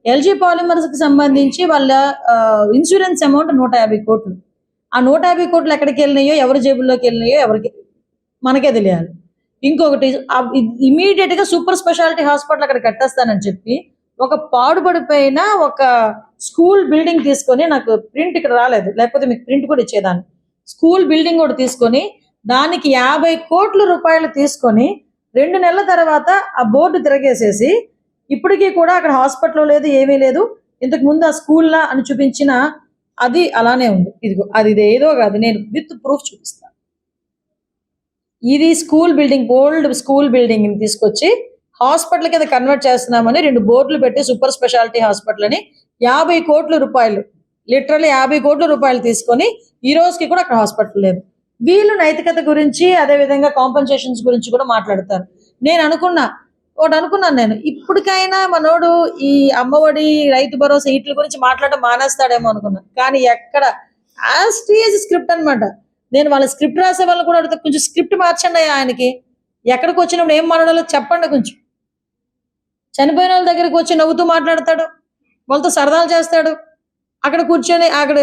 LG polymers కి సంబంధించి వాళ్ళ ఇన్సూరెన్స్ అమౌంట్ 150 కోట్లు. ఆ 150 కోట్లు ఎక్కడికి వెళ్ళినాయో, ఎవరి జేబుల్లోకి వెళ్ళినాయో ఎవరికి మనకే తెలియాలి. ఇంకొకటి ఇమీడియట్ గా సూపర్ స్పెషాలిటీ హాస్పిటల్ అక్కడ కట్టేస్తానని చెప్పి ఒక పాడుపడిపోయిన ఒక స్కూల్ బిల్డింగ్ తీసుకొని, నాకు ప్రింట్ ఇక్కడ రాలేదు, లేకపోతే మీకు ప్రింట్ కూడా ఇచ్చేదాన్ని, స్కూల్ బిల్డింగ్ కూడా తీసుకొని దానికి 50 కోట్ల రూపాయలు తీసుకొని 2 నెలల తర్వాత ఆ బోర్డు తిరగేసేసి ఇప్పటికీ కూడా అక్కడ హాస్పిటల్ లేదు, ఏమీ లేదు, ఇంతకు ముందు ఆ స్కూల్లా అని చూపించిన అది అలానే ఉంది. ఇదిగో అది ఏదో కాదు, నేను విత్ ప్రూఫ్ చూపిస్తాను. ఇది school building, old school building ని తీసుకొచ్చి హాస్పిటల్ కింద కన్వర్ట్ చేస్తున్నామని 2 బోర్డులు పెట్టి సూపర్ స్పెషాలిటీ హాస్పిటల్ అని 50 కోట్ల రూపాయలు, లిటరల్లీ 50 కోట్ల రూపాయలు తీసుకొని ఈ రోజుకి కూడా అక్కడ హాస్పిటల్ లేదు. వీళ్ళు నైతికత గురించి, అదే విధంగా కాంపెన్సేషన్స్ గురించి కూడా మాట్లాడతారు. నేను అనుకున్నాను నేను ఇప్పటికైనా మనోడు ఈ అమ్మఒడి, రైతు భరోసా వీటి గురించి మాట్లాడడం మానేస్తాడేమో అనుకున్నాను. కానీ ఎక్కడ యాజ్ స్క్రిప్ట్ అనమాట. నేను వాళ్ళ స్క్రిప్ట్ రాసే వాళ్ళని కూడా అడుగుతా, కొంచెం స్క్రిప్ట్ మార్చండి ఆయనకి. ఎక్కడికి వచ్చినప్పుడు ఏం మాట్లాడాలో చెప్పండి కొంచెం. చనిపోయిన వాళ్ళ దగ్గరికి వచ్చి నవ్వుతూ మాట్లాడతాడు, వాళ్ళతో సరదాలు చేస్తాడు. అక్కడ కూర్చొని అక్కడ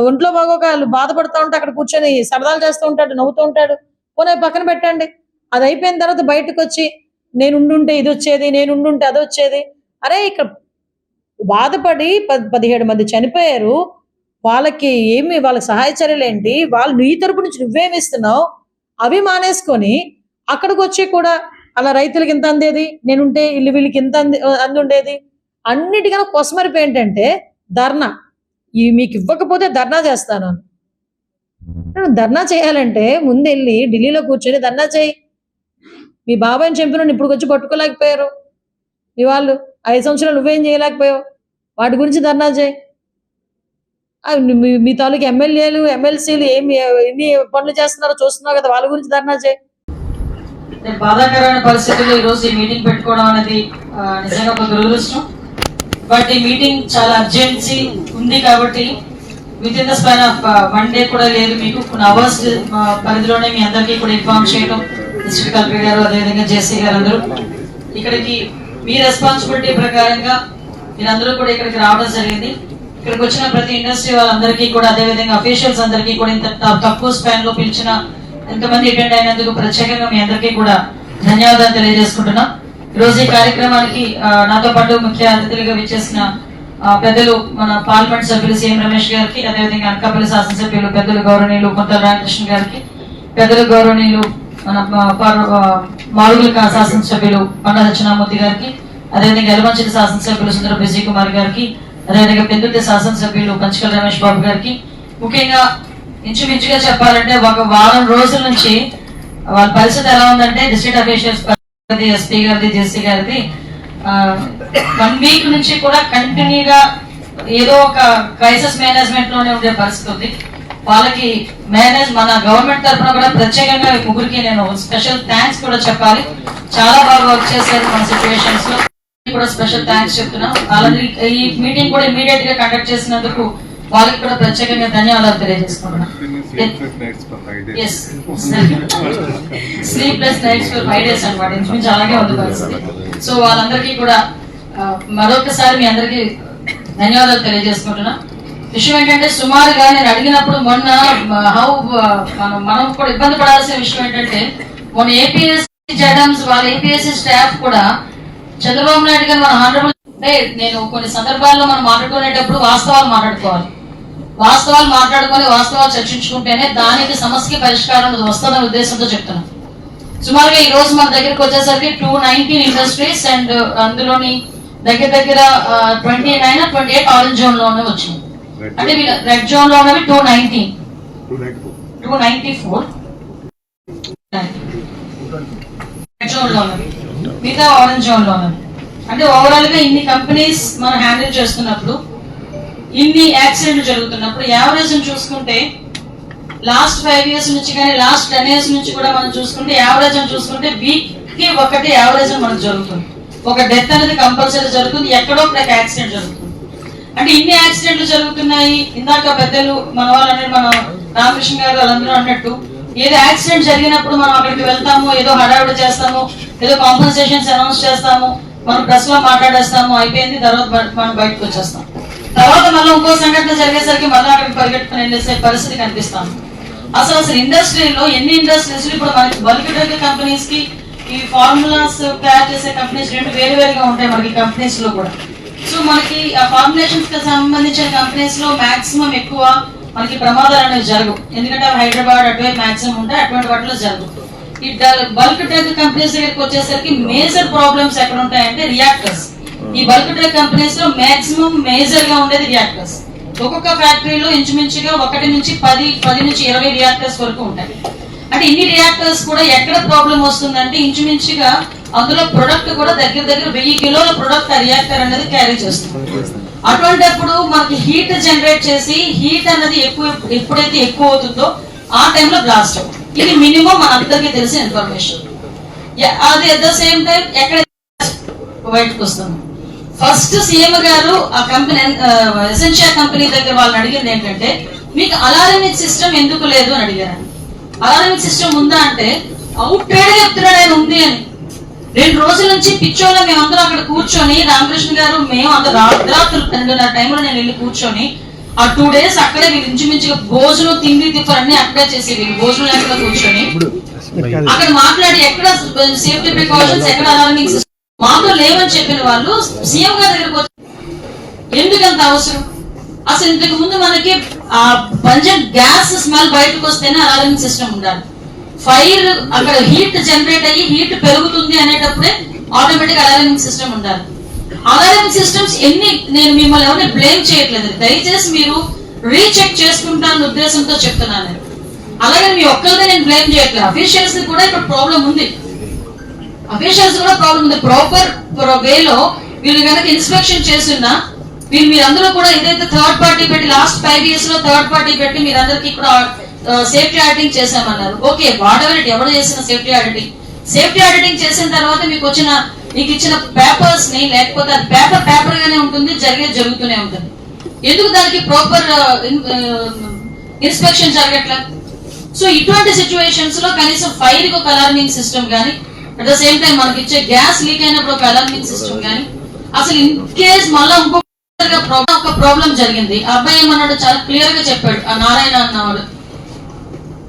ఒంట్లో బాగోక వాళ్ళు బాధపడుతూ ఉంటే అక్కడ కూర్చొని సరదాలు చేస్తూ ఉంటాడు, నవ్వుతూ ఉంటాడు. పోనీ పక్కన పెట్టండి. అది అయిపోయిన తర్వాత బయటకు వచ్చి నేను ఉండుంటే ఇది వచ్చేది, నేను ఉండుంటే అది వచ్చేది. అరే ఇక్కడ బాధపడి 17 మంది చనిపోయారు, వాళ్ళకి సహాయ చర్యలు ఏంటి, వాళ్ళు నీ తరపు నుంచి నువ్వేమిస్తున్నావు, అవి మానేసుకొని అక్కడికి వచ్చి కూడా అలా రైతులకి ఇంత అందేది, నేనుంటే వీళ్ళకి ఇంత అందుండేది. అన్నిటికన్నా కొసమరిపి ఏంటంటే ధర్నా. ఇవి మీకు ఇవ్వకపోతే ధర్నా చేస్తాను. ధర్నా చేయాలంటే ముందు వెళ్ళి ఢిల్లీలో కూర్చొని ధర్నా చేయి. మీ బాబాయ్ని చంపిన ఇప్పుడు వచ్చి పట్టుకోలేకపోయారు మీ వాళ్ళు, 5 సంవత్సరాలు నువ్వేం చేయలేకపోయావు, వాటి గురించి ధర్నా చేయి. మీ తాలూకు ఎమ్మెల్యేలు, ఎమ్మెల్సీలు ఎన్ని పనులు చేస్తున్నారో చూస్తున్నావు కదా, వాళ్ళ గురించి ధర్నా చేయి. బాధాకరమైన పరిస్థితుల్లో ఈ రోజు ఈ మీటింగ్ పెట్టుకోవడం అనేది నిజంగా ఒక దురదృష్టం. బట్ ఈ మీటింగ్ చాలా అర్జెన్సీ ఉంది కాబట్టి with in the span of 1 day కూడా లేదు, మీకు కొన్ని అవర్స్ పరిధిలోనే మీ అందరికీ కూడా ఇన్ఫార్మ్ చేయడం, డిస్ట్రిక్ట్ కలెక్టర్ గారు, అదేవిధంగా జేసీ గారు అందరూ ఇక్కడికి మీ రెస్పాన్సిబిలిటీ ప్రకారంగా మీరందరూ కూడా ఇక్కడికి రావడం జరిగింది. ఇక్కడికి వచ్చిన ప్రతి ఇండస్ట్రీ వాళ్ళందరికీ కూడా, అదేవిధంగా అఫీషియల్స్ అందరికీ కూడా ఇంత తక్కువ స్పాన్ లో పిలిచిన ఎంతమంది అటెండ్ అయినందుకు ప్రత్యేకంగా మీ అందరికీ కూడా ధన్యవాదాలు తెలియజేసుకుంటున్నాం. ఈరోజు ఈ కార్యక్రమానికి నాతో పాటు ముఖ్య అతిథులుగా విచ్చేసిన పెద్దలు మన పార్లమెంట్ సభ్యులు సీఎం రమేష్ గారికి, అదేవిధంగా అనకాపల్లి శాసనసభ్యులు పెద్దలు గౌరవనీయులు కొంతల రామకృష్ణ గారికి, పెద్దలు గౌరవనీయులు మన మాడుగుల శాసనసభ్యులు పండ దక్షిణామూర్తి గారికి, అదేవిధంగా ఎలమంచిలి శాసనసభ్యులు సుందర విజయ్ కుమార్ గారికి, అదేవిధంగా పెద్దుర్తి శాసనసభ్యులు పంచకల రమేష్ బాబు గారికి, ముఖ్యంగా ఇంచుమించుగా చెప్పాలంటే ఒక వారం రోజుల నుంచి వాళ్ళ పరిస్థితి ఎలా ఉందంటే డిస్ట్రిక్ట్ అఫీషియల్స్ ఎస్పీ గారిది, జేసీ గారిది 1 వీక్ నుంచి కూడా కంటిన్యూగా ఏదో ఒక క్రైసిస్ మేనేజ్మెంట్ లోనే ఉండే పరిస్థితి ఉంది. వాళ్ళకి మన గవర్నమెంట్ తరఫున కూడా ప్రత్యేకంగా ముగ్గురికి నేను స్పెషల్ థ్యాంక్స్ కూడా చెప్పాలి. చాలా బాగా వర్క్ చేశారు మన సిచ్యువేషన్స్ లో కూడా స్పెషల్ థ్యాంక్స్ చెప్తున్నాం. అలాగే ఈ మీటింగ్ కూడా ఇమీడియట్ గా కండక్ట్ చేసినందుకు వాళ్ళకి కూడా ప్రత్యేకంగా ధన్యవాదాలు తెలియజేసుకుంటున్నాం. స్లీప్లెస్ నైట్స్ ఫర్ 5 days అనమాట, ఇంచుమించు అలాగే ఉంది పరిస్థితి. సో వాళ్ళందరికీ కూడా మరొకసారి మీ అందరికీ ధన్యవాదాలు తెలియజేసుకుంటున్నాం. విషయం ఏంటంటే సుమారుగా నేను అడిగినప్పుడు మొన్న మనం కూడా ఇబ్బంది పడాల్సిన విషయం ఏంటంటే మొన్న ఏపీఎస్సీ జడమ్స్ వాళ్ళ ఏపీఎస్సీ స్టాఫ్ కూడా చంద్రబాబు నాయుడు గారు మన హానరబుల్ అంటే నేను కొన్ని సందర్భాల్లో మనం మాట్లాడుకునేటప్పుడు వాస్తవాలు మాట్లాడుకోవాలి, వాస్తవాలు చర్చించుకుంటేనే దానికి సమస్యకి పరిష్కారం వస్తుందనే ఉద్దేశంతో చెప్తున్నాను. సుమారుగా ఈ రోజు మన దగ్గరికి వచ్చేసరికి 219 ఇండస్ట్రీస్ అండ్ అందులోని దగ్గర 29 28 ఆరెంజ్ జోన్ లోనే వచ్చింది. అంటే రెడ్ జోన్ లో ఉన్నవి 294 రెడ్ జోన్ లో ఉన్నవి, మిగతా ఆరెంజ్ జోన్ లో ఉన్నవి. అంటే ఓవరాల్ గా ఇన్ని కంపెనీస్ మనం హ్యాండిల్ చేస్తున్నప్పుడు, ఇన్ని యాక్సిడెంట్లు జరుగుతున్నప్పుడు యావరేజ్ చూసుకుంటే లాస్ట్ 5 years నుంచి కానీ లాస్ట్ 10 years నుంచి కూడా మనం చూసుకుంటే యావరేజ్ చూసుకుంటే వీక్ కి ఒకటి యావరేజ్ మనకు జరుగుతుంది. ఒక డెత్ అనేది కంపల్సరీ జరుగుతుంది, ఎక్కడో ఒక యాక్సిడెంట్ జరుగుతుంది. అంటే ఇన్ని యాక్సిడెంట్లు జరుగుతున్నాయి. ఇందాక పెద్దలు మన వాళ్ళు మన రామకృష్ణ గారు వాళ్ళందరూ అన్నట్టు ఏదో యాక్సిడెంట్ జరిగినప్పుడు మనం అక్కడికి వెళ్తాము, ఏదో హడావిడి చేస్తాము, ఏదో కాంపన్సేషన్స్ అనౌన్స్ చేస్తాము, మనం ప్రెస్ లో మాట్లాడేస్తాము, అయిపోయింది, తర్వాత మనం బయటకు వచ్చేస్తాం. తర్వాత మళ్ళీ ఇంకో సంఘటన జరిగేసరికి మళ్ళీ అక్కడికి పరిగెట్టుకుని వెళ్ళేసే పరిస్థితి కనిపిస్తాం. అసలు ఇండస్ట్రీలో ఎన్ని ఇండస్ట్రీస్ ఇప్పుడు మనకి బల్క్ డ్రగ్ కంపెనీస్ కి ఈ ఫార్ములాస్ తయారు చేసే కంపెనీస్ రెండు వేరువేరుగా ఉంటాయి మనకి కంపెనీస్ లో కూడా. సో మనకి ఆ ఫార్ములేషన్స్ కి సంబంధించిన కంపెనీస్ లో మాక్సిమం ఎక్కువ మనకి ప్రమాదాలు అనేవి జరగవు, ఎందుకంటే హైదరాబాద్ అటువైపు మాక్సిమం ఉంటాయి, అటువంటి వాటిలో జరగవు. ఈ బల్క్ డ్రగ్ కంపెనీస్ దగ్గరికి వచ్చేసరికి మేజర్ ప్రాబ్లమ్స్ ఎక్కడ ఉంటాయంటే రియాక్టర్స్. ఈ బల్క్ డ్రగ్ కంపెనీస్ లో మాక్సిమం మేజర్ గా ఉండేది రియాక్టర్స్. ఒక్కొక్క ఫ్యాక్టరీలో ఇంచుమించుగా 1 నుంచి 10 నుంచి 20 రియాక్టర్స్ వరకు ఉంటాయి. అంటే ఇన్ని రియాక్టర్స్ కూడా ఎక్కడ ప్రాబ్లం వస్తుందంటే ఇంచుమించుగా అందులో ప్రొడక్ట్ కూడా దగ్గర 1000 కిలోల ప్రొడక్ట్ ఆ రియాక్టర్ అనేది క్యారీ చేస్తుంది. అటువంటిప్పుడు మనకి హీట్ జనరేట్ చేసి హీట్ అనేది ఎప్పుడైతే ఎక్కువ అవుతుందో ఆ టైంలో బ్లాస్ట్ అవుతుంది. ఇది మినిమం మనందరికీ తెలిసిన ఇన్ఫర్మేషన్. అది అట్ ద సేమ్ టైం ఎక్కడ బయటకు వస్తుంది. ఫస్ట్ సీఎం గారు ఆ కంపెనీ ఎసెన్షియా కంపెనీ దగ్గర వాళ్ళని అడిగింది ఏంటంటే, మీకు అలారమిక్ సిస్టమ్ ఎందుకు లేదు అని అడిగారు. అలారమిక్ సిస్టమ్ ఉందా అంటే అవుట్ గా చెప్తున్నాడు ఆయన ఉంది అని. 2 రోజుల నుంచి పిచ్చోళ్ళ మేమందరం అక్కడ కూర్చొని, రామకృష్ణ గారు మేము అందరూ రాత్రులు 2:30 టైంలో నేను వెళ్ళి కూర్చొని ఆ 2 days అక్కడే వీళ్ళు ఇంచుమించుగా భోజనం తిండి తిప్పలన్నీ అక్కడే చేసి వీళ్ళు భోజనం లేకుండా కూర్చొని అక్కడ మాట్లాడి ఎక్కడ సేఫ్టీ ప్రికాషన్స్ ఎక్కడ అలారమింగ్ సిస్టమ్ మాతో లేవని చెప్పిన వాళ్ళు సీఎం గారి దగ్గరకు వచ్చి ఎందుకంత అవసరం? అసలు ఇంతకు ముందు మనకి ఆ బంజన్ గ్యాస్ స్మెల్ బయటకు వస్తేనే అలారమింగ్ సిస్టమ్ ఉండాలి. ఫైర్ అక్కడ హీట్ జనరేట్ అయ్యి హీట్ పెరుగుతుంది అనేటప్పుడే ఆటోమేటిక్ అలారమింగ్ సిస్టమ్ ఉండాలి. అలారమింగ్ సిస్టమ్స్ నేను మిమ్మల్ని ఎవరిని బ్లేమ్ చేయట్లేదు, దయచేసి మీరు రీచెక్ చేసుకుంటారన్న ఉద్దేశంతో చెప్తున్నాను. అలాగే మీ ఒక్కరిదే నేను బ్లేమ్ చేయట్లేదు, అఫీషియల్స్ కూడా ఇక్కడ ప్రాబ్లం ఉంది. అఫీషియల్స్ కూడా ప్రాబ్లం ఉంది. ప్రాపర్ వేలో వీళ్ళు కనుక ఇన్స్పెక్షన్ చేస్తున్నా మీరందరూ కూడా ఏదైతే థర్డ్ పార్టీ పెట్టి లాస్ట్ 5 years లో థర్డ్ పార్టీ పెట్టి మీరందరికీ కూడా సేఫ్టీ ఆడిటింగ్ చేశామన్నారు. ఓకే, ఎవరు చేసిన సేఫ్టీ ఆడిటింగ్ చేసిన తర్వాత మీకు ఇచ్చిన పేపర్స్ ని, లేకపోతే అది పేపర్ గానే ఉంటుంది, జరుగుతూనే ఉంటుంది. ఎందుకు దానికి ప్రాపర్ ఇన్స్పెక్షన్ జరగట్లేదు? సో ఇటువంటి సిచ్యువేషన్స్ లో కనీసం ఫైర్ కి ఒక అలార్మింగ్ సిస్టమ్ గానీ, అట్ ద సేమ్ టైం మనకి ఇచ్చే గ్యాస్ లీక్ అయినప్పుడు ఒక అలార్మింగ్ సిస్టమ్ గానీ, అసలు ఇన్ కేస్ మళ్ళా ఒక ప్రాబ్లం జరిగింది. ఆ అబ్బాయి ఏమన్నాడు చాలా క్లియర్ గా చెప్పాడు, ఆ నారాయణ అన్నవాడు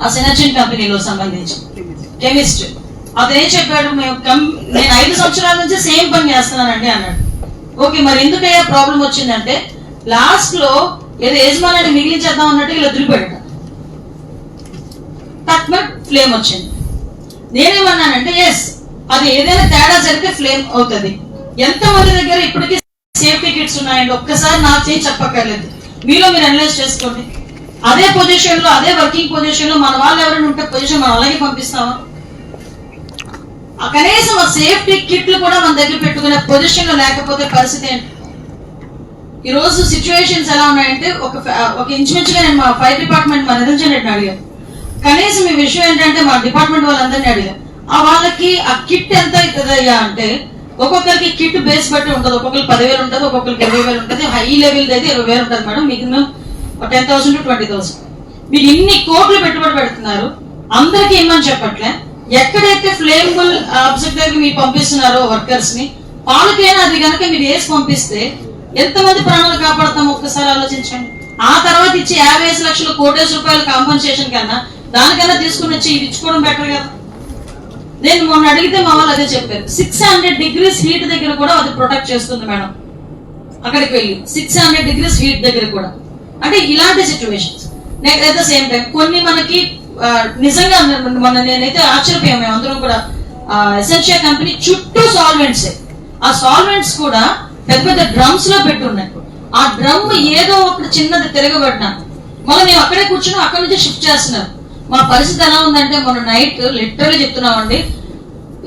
ఆ సినర్జిన్ కంపెనీలో సంబంధించి కెమిస్ట్. అతను ఏం చెప్పాడు, నేను 5 సంవత్సరాల నుంచి సేమ్ పని చేస్తున్నానండి అన్నాడు. ఓకే, మరి ఎందుకయ్యా ప్రాబ్లం వచ్చిందంటే లాస్ట్ లో ఏదో యజమాని మిగిలించేద్దాం అన్నట్టు ఇలా వదిలిపెట్టాడు, తక్కువ ఫ్లేమ్ వచ్చింది. నేనేమన్నానంటే ఎస్, అది ఏదైనా తేడా జరిగితే ఫ్లేమ్ అవుతుంది. ఎంతమంది దగ్గర ఇప్పటికీ సేఫ్టీ కిట్స్ ఉన్నాయండి? ఒక్కసారి నాకు చేయి చెప్పక్కర్లేదు, మీలో మీరు అనలైజ్ చేసుకోండి. అదే పొజిషన్ లో, అదే వర్కింగ్ పొజిషన్ లో మన వాళ్ళు ఎవరైనా ఉంటే పొజిషన్ మనం అలాగే పంపిస్తామా? కనీసం ఆ సేఫ్టీ కిట్లు కూడా మన దగ్గర పెట్టుకునే పొజిషన్ లో లేకపోతే పరిస్థితి ఏంటి? ఈ రోజు సిచ్యువేషన్స్ ఎలా ఉన్నాయంటే ఒక ఇంచుమించుగా నేను మా ఫైర్ డిపార్ట్మెంట్ మా నిరంజన్ రెడ్డిని అడిగాను. కనీసం ఈ విషయం ఏంటంటే మా డిపార్ట్మెంట్ వాళ్ళందరినీ అడిగాను, ఆ వాళ్ళకి ఆ కిట్ ఎంత అవుతుందయ్యా అంటే ఒక్కొక్కరికి కిట్ బేస్ బట్టి ఉంటుంది. ఒక్కొక్కరికి 10,000 ఉంటుంది, ఒక్కొక్కరికి 20,000 ఉంటుంది. హై లెవెల్ అయితే 20,000 ఉంటుంది మేడం, మిగిలిన 10,000 to 20,000. మీరు ఇన్ని కోట్లు పెట్టుబడి పెడుతున్నారు, అందరికి ఇమ్మని చెప్పట్లే. ఎక్కడైతే ఫ్లేమబుల్ ఆబ్జెక్ట్ దగ్గర మీరు పంపిస్తున్నారో వర్కర్స్ ని, వాళ్ళకైనా అది కనుక మీరు వేసి పంపిస్తే ఎంతమంది ప్రాణాలు కాపాడతాం ఒక్కసారి ఆలోచించండి. ఆ తర్వాత ఇచ్చి 50 లక్షలు 1 కోటి రూపాయల కాంపన్సేషన్ కన్నా దానికన్నా తీసుకుని వచ్చి ఇది ఇచ్చుకోవడం బెటర్ కదా. నేను మొన్న అడిగితే మా వాళ్ళు అదే చెప్పారు, 600 degrees హీట్ దగ్గర కూడా అది ప్రొటెక్ట్ చేస్తుంది మేడం. అక్కడికి వెళ్ళి 600 degrees హీట్ దగ్గర కూడా. అంటే ఇలాంటి situations at the same time కొన్ని మనకి నిజంగా మొన్న నేనైతే ఆశ్చర్యపోయాం మేము అందరం కూడా. ఎసెన్షియా కంపెనీ చుట్టూ సాల్వెంట్స్, ఆ సాల్వెంట్స్ కూడా పెద్ద పెద్ద డ్రమ్స్ లో పెట్టి ఉన్నాయి. ఆ డ్రమ్ ఏదో ఒకటి చిన్నది తిరగబడినా మళ్ళీ మేము అక్కడే కూర్చున్నాం, అక్కడ నుంచి షిఫ్ట్ చేస్తున్నారు. మా పరిస్థితి ఎలా ఉందంటే మొన్న నైట్ లిటరల్లీ చెప్తున్నామండి,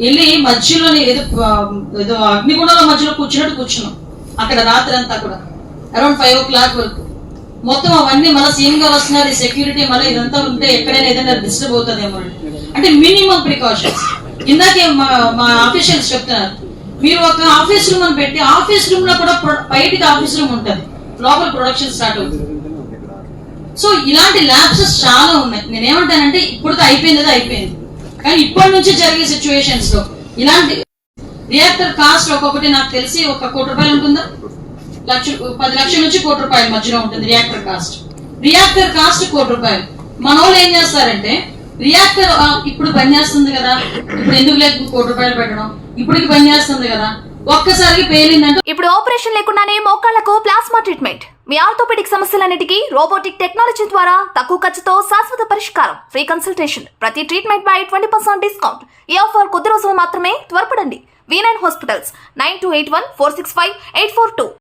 వెళ్ళి మధ్యలోని ఏదో అగ్నిగుండంలో మధ్యలో కూర్చున్నాం అక్కడ రాత్రి అంతా కూడా అరౌండ్ 5 o'clock వరకు. మొత్తం అవన్నీ మళ్ళీ సీఎం గారు వస్తున్నారు, సెక్యూరిటీ మళ్ళీ ఇదంతా ఉంటే ఎక్కడైనా ఏదైనా డిస్టర్బ్ అవుతుందేమో అంటే మినిమం ప్రికాషన్స్. ఇందాకే మా ఆఫీషియల్స్ చెప్తున్నారు, మీరు ఒక ఆఫీస్ రూమ్ అని పెట్టి ఆఫీస్ రూమ్ లో కూడా బయటికి ఆఫీస్ రూమ్ ఉంటుంది, లోపల ప్రొడక్షన్ స్టార్ట్ అవుతుంది. సో ఇలాంటి ల్యాబ్సెస్ చాలా ఉన్నాయి. నేనేమంటానంటే ఇప్పుడు అయిపోయింది, కానీ ఇప్పటి నుంచి జరిగే సిచ్యువేషన్స్ లో ఇలాంటి రియాక్టర్ కాస్ట్ ఒక్కొక్కటి నాకు తెలిసి 1 కోటి రూపాయలు ఉంటుందా, 10 లక్షల నుంచి 1 కోటి రూపాయల మధ్యలో ఉంటుంది రియాక్టర్ కాస్ట్. రియాక్టర్ కాస్ట్ 1 కోటి రూపాయలు. మన వాళ్ళు ఏం చేస్తారంటే రియాక్టర్ ఇప్పుడు పనిచేస్తుంది కదా, ఇప్పుడు ఎందుకు లేదు 1 కోటి రూపాయలు పెట్టడం, ఇప్పటికి పనిచేస్తుంది కదా, ఒక్కసారికి పేలిందంటే. ఇప్పుడు ఆపరేషన్ లేకుండానే మోకాళ్లకు ప్లాస్మా ట్రీట్మెంట్. మీ ఆర్థోపెడిక్ సమస్యలన్నిటికీ రోబోటిక్ టెక్నాలజీ ద్వారా తక్కువ ఖర్చుతో శాశ్వత పరిష్కారం. Free consultation. ప్రతి ట్రీట్మెంట్ పై 20% డిస్కౌంట్. ఈ ఆఫర్ కొద్ది రోజులు మాత్రమే. త్వరపడండి. V9 hospitals 9281 465 842.